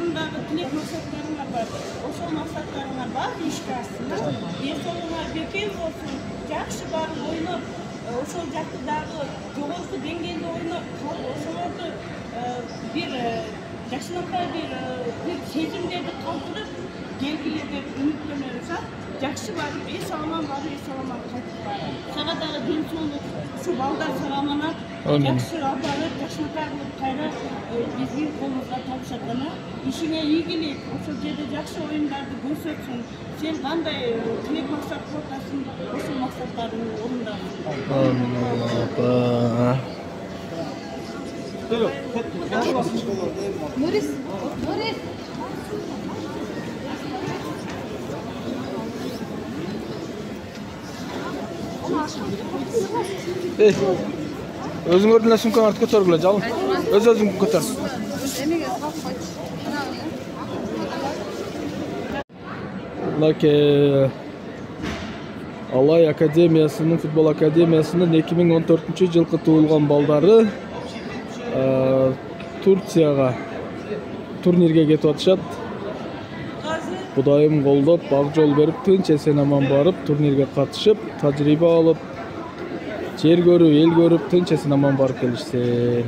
алдындағы тілек мақсаттарыңар бар. Ошол мақсаттарыңар бар ишке асыңар. Денсаулығыңар бекем болсын, жакшы барып ойноп, ошол жакты дагы жогорку деңгээлде ойноп, ошолорду бир жашынакай бир сезимдерди калтырып, келгиле деп үмүттөнөбүз. Жакшы барып, эс аман барып, эс аман кайтып барып. Сага дагы денсаулык, ушу балдар сага аманат, жакшы абалып, жакшынакай болуп кайра биздин колубузга табышат гана. Ишиңе ийгилик, ошол жерде жакшы оюндарды көрсөтсүн. Сен кандай тилек максат кылып атасың, ошол максаттарыңды орундасың. Амин, апа. Нурис. Өзүңөрдүн сумкаңды артка көтөргүлө, жалын. Өзүң көтөр. Лаке Алай академиясынын, футбол академиясынын 2014-жылкы туулган балдары Турцияга турнирге кетип атышат. Кудайым колдоп, бак жол берип, тынч эсен аман барып, турнирге катышып, тажрыйба алып, жер көрүп, эл көрүп, тынч эсен аман барып келишсе.